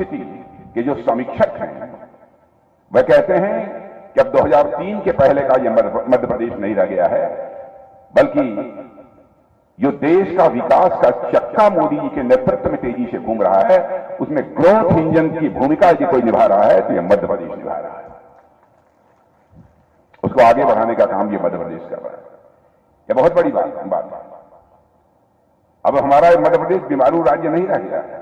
स्थिति के जो समीक्षक हैं वह कहते हैं कि अब 2003 के पहले का यह मध्य प्रदेश नहीं रह गया है, बल्कि जो देश का विकास का चक्का मोदी जी के नेतृत्व में तेजी से घूम रहा है, उसमें ग्रोथ इंजन की भूमिका यदि कोई निभा रहा है तो यह मध्य प्रदेश निभा रहा है। उसको आगे बढ़ाने का काम यह मध्य प्रदेश कर रहा है। यह बहुत बड़ी बात है। अब हमारा मध्य प्रदेश बीमारू राज्य नहीं रह गया है।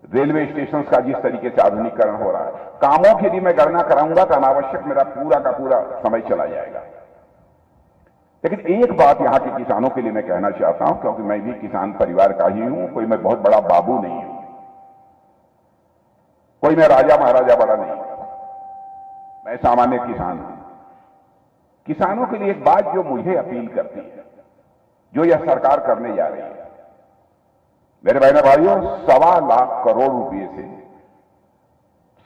रेलवे स्टेशन का जिस तरीके से आधुनिकीकरण हो रहा है, कामों की यदि मैं गणना कराऊंगा तो अनावश्यक मेरा पूरा का पूरा समय चला जाएगा। लेकिन एक बात यहां के किसानों के लिए मैं कहना चाहता हूं, क्योंकि मैं भी किसान परिवार का ही हूं, कोई मैं बहुत बड़ा बाबू नहीं हूं, कोई मैं राजा महाराजा बड़ा नहीं हूं, मैं सामान्य किसान हूं। किसानों के लिए एक बात जो मुझे अपील करती है, जो यह सरकार करने जा रही है, मेरे बहनों भाइयों, 1.25 लाख करोड़ रुपए से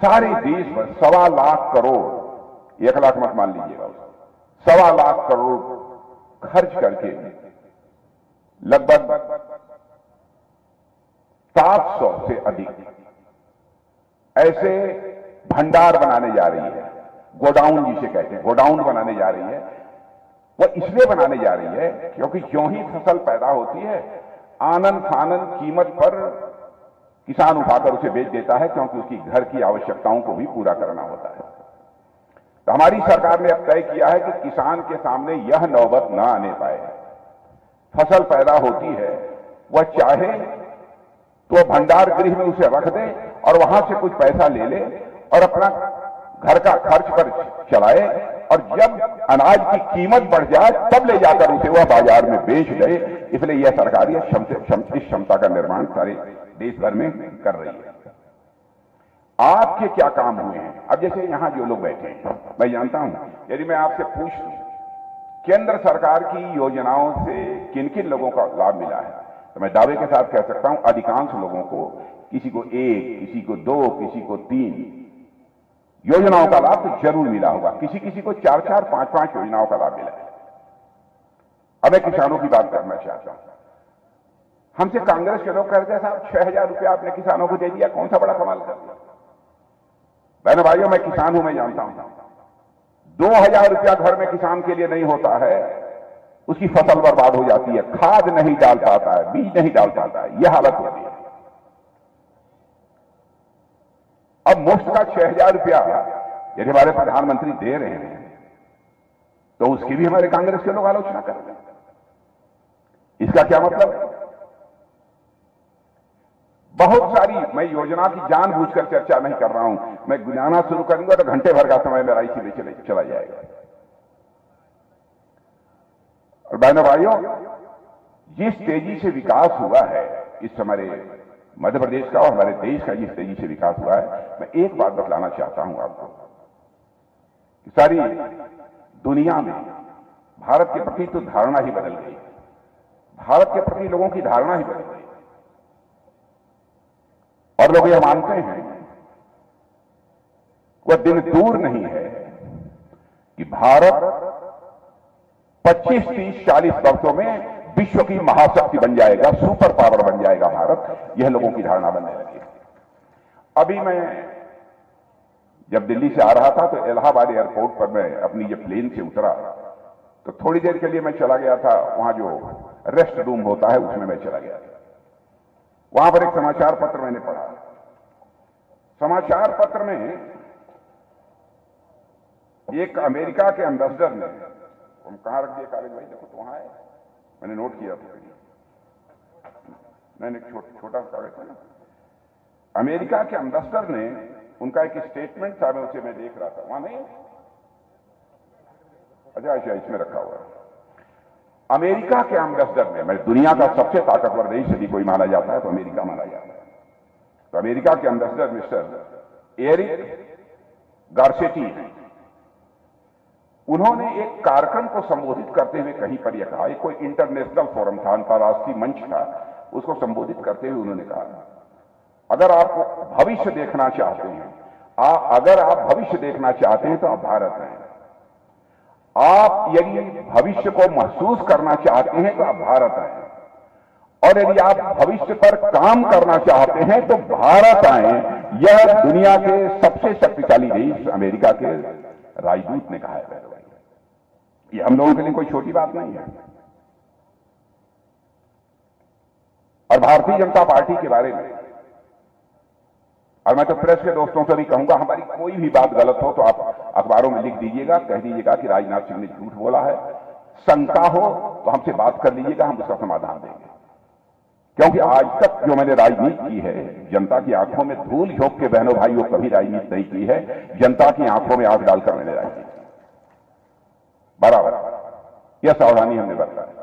सारे देश में 1.25 लाख करोड़, 1 लाख मत मान लीजिएगा, 1.25 लाख करोड़ खर्च करके लगभग 700 से अधिक ऐसे भंडार बनाने जा रही है, गोडाउन जिसे कहते हैं, गोडाउन बनाने जा रही है। वो इसलिए बनाने जा रही है क्योंकि जो ही फसल पैदा होती है, आनन फानन कीमत पर किसान उठाकर उसे बेच देता है, क्योंकि उसकी घर की आवश्यकताओं को भी पूरा करना होता है। तो हमारी सरकार ने अब तय किया है कि किसान के सामने यह नौबत न आने पाए। फसल पैदा होती है, वह चाहे तो भंडार गृह में उसे रख दे और वहां से कुछ पैसा ले ले और अपना घर का खर्च पर चलाए, और जब अनाज की कीमत बढ़ जाए तब ले जाकर उसे वह बाजार में बेच दे। इसलिए यह सरकार इस क्षमता का निर्माण सारे देश भर में कर रही है। आपके क्या काम हुए हैं? अब जैसे यहां जो लोग बैठे हैं, मैं जानता हूं, यदि मैं आपसे पूछ लूं केंद्र सरकार की योजनाओं से किन किन लोगों का लाभ मिला है, तो मैं दावे के साथ कह सकता हूं अधिकांश लोगों को, किसी को 1, किसी को 2, किसी को 3 योजनाओं का लाभ तो जरूर मिला होगा। किसी किसी को 4-4, 5-5 योजनाओं का लाभ मिला है। अब मैं किसानों की बात करना चाहता हूं। हमसे कांग्रेस के लोग कहते हैं साहब 6,000 रुपया आपने किसानों को दे दिया, कौन सा बड़ा कमाल कर दिया। बहनों भाइयों, मैं किसान हूं, मैं जानता हूं 2,000 रुपया घर में किसान के लिए नहीं होता है, उसकी फसल बर्बाद हो जाती है, खाद नहीं डाल पाता है, बीज नहीं डाल पाता है, यह हालत होती है। अब मुफ्त का 6,000 रुपया यदि हमारे प्रधानमंत्री दे रहे हैं तो उसकी भी हमारे कांग्रेस के लोग आलोचना कर रहे हैं। इसका क्या मतलब है? बहुत सारी, मैं योजना की जानबूझकर चर्चा नहीं कर रहा हूं, मैं गिनाना शुरू करूंगा तो घंटे भर का समय मेरा इसी में चला जाएगा। और बहनों भाइयों, जिस तेजी से विकास हुआ है इस हमारे मध्य प्रदेश का और हमारे देश का जिस तेजी से विकास हुआ है, मैं एक बात बतलाना चाहता हूं आपको कि सारी दुनिया में भारत के प्रति तो धारणा ही बदल गई। भारत के प्रति लोगों की धारणा ही बदल गई और लोग यह मानते हैं, वह दिन दूर नहीं है कि भारत 25, 30, 40 वर्षों में विश्व की महाशक्ति बन जाएगा, सुपर पावर बन जाएगा भारत। यह लोगों की धारणा बनने लगी। अभी मैं जब दिल्ली से आ रहा था तो इलाहाबाद एयरपोर्ट पर मैं अपनी ये प्लेन से उतरा तो थोड़ी देर के लिए मैं चला गया था, वहां जो रेस्ट रूम होता है उसमें मैं चला गया था। वहां पर एक समाचार पत्र मैंने पढ़ा। समाचार पत्र में एक अमेरिका के एम्बेसडर ने, हम कहां रख दिए कागज भाई, देखो तो वहां है, मैंने नोट किया था, मैंने छोटा कागज था ना। अमेरिका के एम्बेसडर ने, उनका एक स्टेटमेंट था, मैं उसे देख रहा था, वहां नहीं, अच्छा इसमें रखा हुआ है। अमेरिका के एम्बेसडर ने, मैं दुनिया का सबसे ताकतवर देश यदि कोई माना जाता है तो अमेरिका माना जाता है। तो अमेरिका के एम्बेसडर मिस्टर एरिक गारसेटी हैं। उन्होंने एक कार्यक्रम को संबोधित करते हुए कहीं पर यह कहा, कोई इंटरनेशनल फोरम था, अंतर्राष्ट्रीय मंच था, उसको संबोधित करते हुए उन्होंने कहा, अगर आप भविष्य देखना चाहते हैं, अगर आप भविष्य देखना चाहते हैं तो आप भारत हैं। आप यदि भविष्य को महसूस करना चाहते हैं तो आप भारत हैं। और यदि आप भविष्य पर काम करना चाहते हैं तो भारत आए। यह दुनिया के सबसे शक्तिशाली देश अमेरिका के राजदूत ने कहा है। ये हम लोगों के लिए कोई छोटी बात नहीं है। और भारतीय जनता पार्टी के बारे में, और मैं तो प्रेस के दोस्तों से भी कहूंगा, हमारी कोई भी बात गलत हो तो आप अखबारों में लिख दीजिएगा, कह दीजिएगा कि राजनाथ सिंह ने झूठ बोला है। शंका हो तो हमसे बात कर लीजिएगा, हम उसका समाधान देंगे। क्योंकि आज तक जो मैंने राजनीति की है, जनता की आंखों में धूल झोंक के बहनों भाइयों कभी राजनीति नहीं की है। जनता की आंखों में आंख डालकर मैंने राजनीति की बराबर। यह सावधानी हमने बरता है।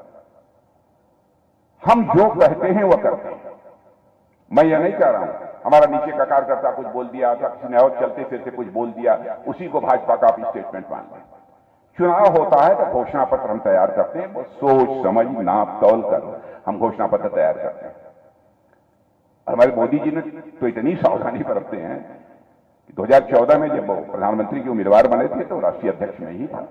हम जो कहते हैं वह करते हैं। मैं यह नहीं कह रहा हूं हमारा नीचे का कार्यकर्ता कुछ बोल दिया था, किसी ने और चलते फिरते कुछ बोल दिया, उसी को भाजपा का आप स्टेटमेंट मान लें। चुनाव होता है तो घोषणा पत्र हम तैयार करते हैं, वो सोच समझ नाप तौल कर हम घोषणा पत्र तैयार करते हैं। हमारे मोदी जी ने तो इतनी सावधानी बरतते हैं कि 2014 में जब वो प्रधानमंत्री के उम्मीदवार बने थे तो राष्ट्रीय अध्यक्ष में ही था।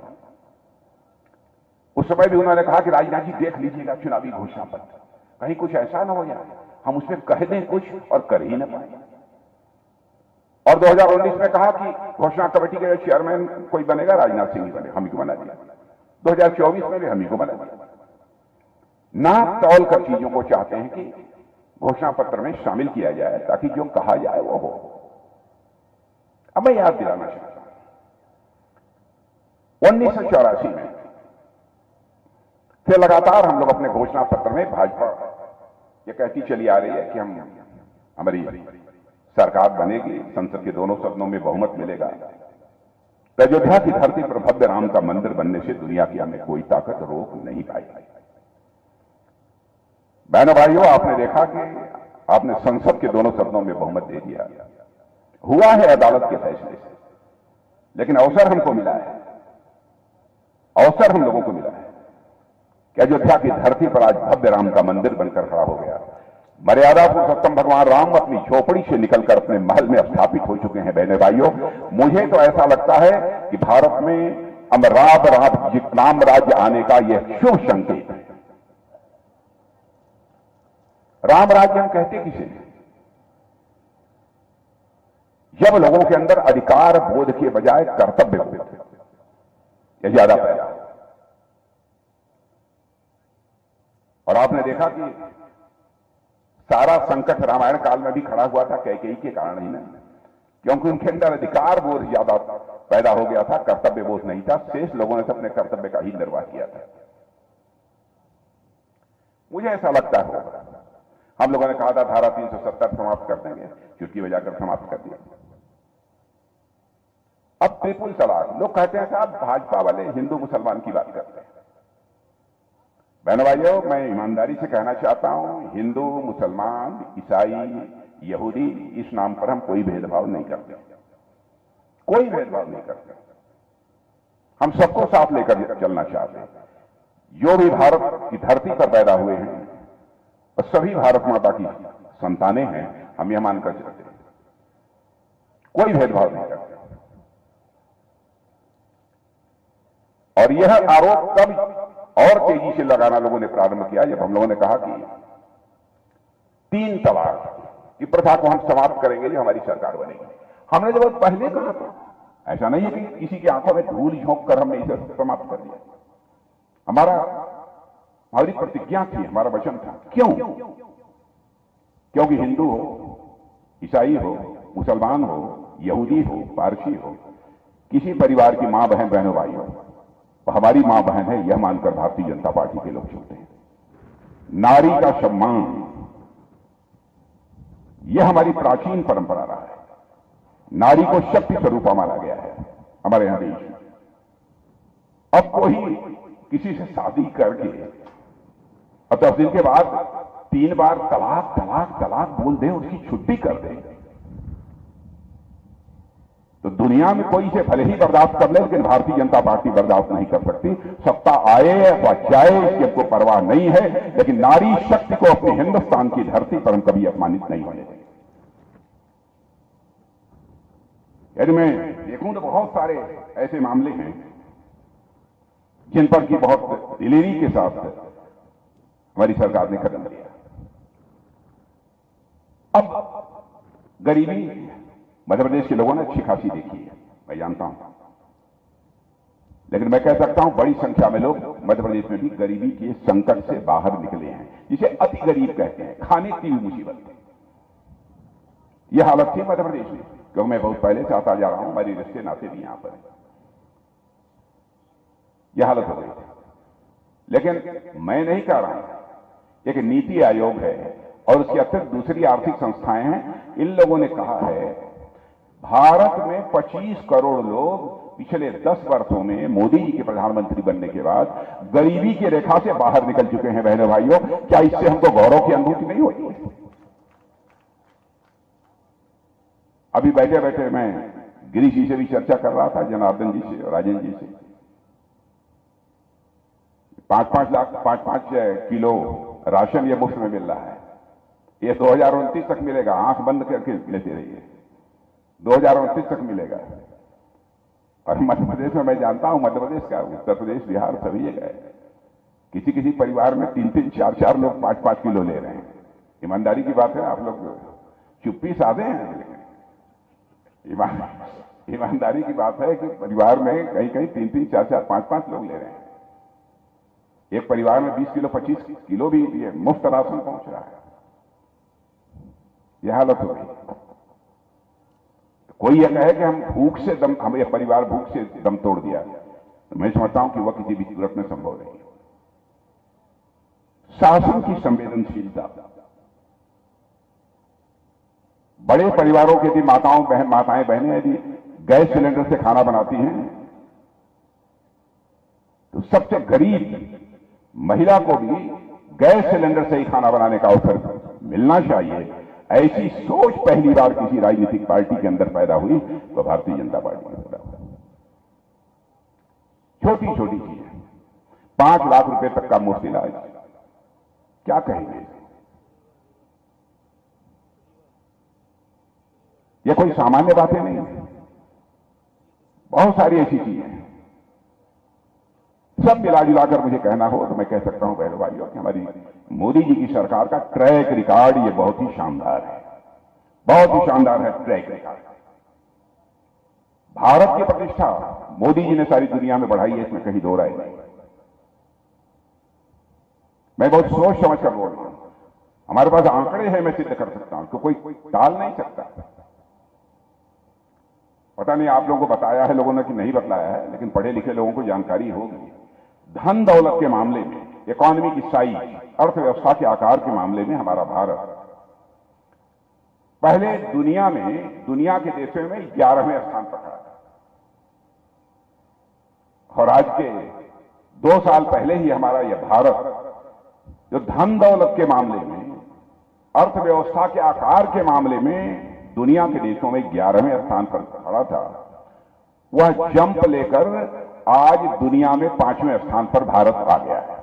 उस समय भी उन्होंने कहा कि राजनाथ जी देख लीजिएगा चुनावी घोषणा पत्र, कहीं कुछ ऐसा ना हो जाए हम उसमें कह दें कुछ और कर ही न पाए। और 2019 में कहा कि घोषणा कमेटी के चेयरमैन कोई बनेगा, राजनाथ सिंह ही बने, हम ही को बना दिया। 2024 में भी हम ही को बना दिया। नाप तौल कर चीजों को चाहते हैं कि घोषणा पत्र में शामिल किया जाए ताकि जो कहा जाए वो हो। अब मैं याद दिलाना चाहता हूं 1984 में फिर लगातार हम लोग अपने घोषणा पत्र में भाजपा ये कहती चली आ रही है कि हमारी सरकार बनेगी, संसद के दोनों सदनों में बहुमत मिलेगा, अयोध्या की धरती पर भव्य राम का मंदिर बनने से दुनिया की हमें कोई ताकत रोक नहीं पाएगी। बहनों भाइयों, आपने देखा कि आपने संसद के दोनों सदनों में बहुमत दे दिया, हुआ है अदालत के फैसले से, लेकिन अवसर हमको मिला है, अवसर हम लोगों को मिला है कि अयोध्या की धरती पर आज भव्य राम का मंदिर बनकर खड़ा हो गया। मर्यादा पुरुषोत्तम भगवान राम अपनी झोपड़ी से निकलकर अपने महल में स्थापित हो चुके हैं। बहने भाइयों, मुझे तो ऐसा लगता है कि भारत में अब राम राज्य आने का यह शुभ संकेत है। राम राज्य हम कहते किसे? जब लोगों के अंदर अधिकार बोध के बजाय कर्तव्य बोध यह ज्यादा पैदा। और आपने देखा कि सारा संकट रामायण काल में भी खड़ा हुआ था कैकेयी के कारण ही ना, क्योंकि उनके अंदर अधिकार बोध ज्यादा पैदा हो गया था, कर्तव्य बोध नहीं था। शेष लोगों ने तो अपने कर्तव्य का ही निर्वाह किया था। मुझे ऐसा लगता है हम लोगों ने कहा था धारा 370 समाप्त कर देंगे, चुटकी बजाकर समाप्त कर दिया। अब ट्रिपल तलाक, लोग कहते हैं साहब भाजपा वाले हिंदू मुसलमान की बात करते हैं। बहनों भाइयों, मैं ईमानदारी से कहना चाहता हूं, हिंदू मुसलमान ईसाई यहूदी इस नाम पर हम कोई भेदभाव नहीं करते, कोई भेदभाव नहीं करते। हम सबको साथ लेकर चलना चाहते हैं। जो भी भारत की धरती पर पैदा हुए हैं और सभी भारत माता की संतानें हैं, हम यह मानकर चलते हैं, कोई भेदभाव नहीं करते। और यह आरोप तब और तेजी से लगाना लोगों ने प्रारंभ किया जब हम लोगों ने कहा कि 3 तलाक की प्रथा को हम समाप्त करेंगे जो हमारी सरकार बनेगी। हमने जब बहुत पहले कहा था, ऐसा नहीं है कि किसी की आंखों में धूल झोंक कर हमने इसे समाप्त कर दिया। हमारी प्रतिज्ञा थी, हमारा वचन था। क्यों? क्योंकि हिंदू हो, ईसाई हो, मुसलमान हो, यहूदी हो, पारसी हो, किसी परिवार की मां बहन बहनों भाई हो, हमारी मां बहन है यह मानकर भारतीय जनता पार्टी के लोग चलते हैं। नारी का सम्मान यह हमारी प्राचीन परंपरा रहा है। नारी को शक्ति स्वरूपा माना गया है हमारे यहां देश में। अब कोई किसी से शादी करके और 10 दिन के बाद 3 बार तलाक तलाक तलाक बोल दे, उसकी छुट्टी कर दे, तो दुनिया में कोई इसे भले ही बर्दाश्त कर ले, लेकिन भारतीय जनता पार्टी बर्दाश्त नहीं कर सकती। सत्ता आए अथवा जाए इसकी हमको परवाह नहीं है, लेकिन नारी शक्ति को अपने हिंदुस्तान की धरती पर हम कभी अपमानित नहीं होने देंगे। यदि मैं देखूं तो बहुत सारे ऐसे मामले हैं जिन पर की बहुत दिलेरी के साथ हमारी सरकार ने कदम लिया। अब गरीबी मध्य प्रदेश के लोगों ने अच्छी खासी देखी है, मैं जानता हूं, लेकिन मैं कह सकता हूं बड़ी संख्या में लोग मध्य प्रदेश में भी गरीबी के संकट से बाहर निकले हैं, जिसे अति गरीब कहते हैं, खाने की भी मुसीबत थी। यह हालत थी मध्य प्रदेश में, क्योंकि मैं बहुत पहले से आता जा रहा हूं, हमारे रिश्ते नाते भी यहां पर है। यह हालत हो गई थी, लेकिन मैं नहीं कह रहा हूं, एक नीति आयोग है और उसके अतिरिक्त दूसरी आर्थिक संस्थाएं हैं, इन लोगों ने कहा है भारत में 25 करोड़ लोग पिछले 10 वर्षों में मोदी जी के प्रधानमंत्री बनने के बाद गरीबी की रेखा से बाहर निकल चुके हैं। बहनों भाइयों, क्या इससे हमको गौरव की अनुभूति नहीं होती? अभी बैठे बैठे मैं गिरीश जी से भी चर्चा कर रहा था, जनार्दन जी से और राजेंद्र जी से। 5-5 किलो राशन ये मुफ्त में मिल रहा है, ये 2029 तक मिलेगा, आंख बंद करके लेते रहिए, 2029 तक मिलेगा। और मध्य प्रदेश में मैं जानता हूं, मध्य प्रदेश का, उत्तर प्रदेश, बिहार, सभी जगह किसी किसी परिवार में 3-3, 4-4 लोग 5-5 किलो ले रहे हैं। ईमानदारी की बात है, आप लोग चुप्पी साधे हैं, लेकिन ईमानदारी की बात है कि परिवार में कहीं कहीं 3-3, 4-4, 5-5 लोग ले रहे हैं। एक परिवार में 20 किलो, 25 किलो भी ये मुफ्त राशन पहुंच रहा है। यह हालत हो गई। कोई यह कहे कि हम ये परिवार भूख से दम तोड़ दिया, तो मैं समझता हूं कि वह किसी भी सूरत में संभव नहीं। शासन की संवेदनशीलता, बड़े परिवारों की यदि माताएं बहनें यदि गैस सिलेंडर से खाना बनाती हैं, तो सबसे गरीब महिला को भी गैस सिलेंडर से ही खाना बनाने का अवसर मिलना चाहिए। ऐसी सोच पहली बार किसी राजनीतिक पार्टी के अंदर पैदा हुई तो भारतीय जनता पार्टी में पैदा हुआ। छोटी छोटी चीजें, 5 लाख रुपए तक का मुफ्त इलाज, क्या कहेंगे? ये कोई सामान्य बातें नहीं, बहुत सारी ऐसी चीजें हैं। सब मिला जुलाकर मुझे कहना हो तो मैं कह सकता हूं बहनों भाइयों कि हमारी मोदी जी की सरकार का ट्रैक रिकॉर्ड ये बहुत ही शानदार है, बहुत ही शानदार है ट्रैक रिकॉर्ड। भारत की प्रतिष्ठा मोदी जी ने सारी दुनिया में बढ़ाई है, इसमें कहीं दो राय नहीं। मैं बहुत सोच समझ कर बोल रहा हूं, हमारे पास आंकड़े हैं, मैं सिद्ध कर सकता हूं, तो कोई टाल नहीं सकता। पता नहीं आप लोगों को बताया है लोगों ने कि नहीं बतलाया है, लेकिन पढ़े लिखे लोगों को जानकारी होगी। धन दौलत के मामले में, इकोनॉमी की साइज, अर्थव्यवस्था के आकार के मामले में हमारा भारत पहले दुनिया के देशों में 11वें स्थान पर खड़ा था, और आज के 2 साल पहले ही हमारा यह भारत जो धन दौलत के मामले में, अर्थव्यवस्था के आकार के मामले में दुनिया के देशों में 11वें स्थान पर खड़ा था, वह जंप लेकर आज दुनिया में 5वें स्थान पर भारत आ गया है।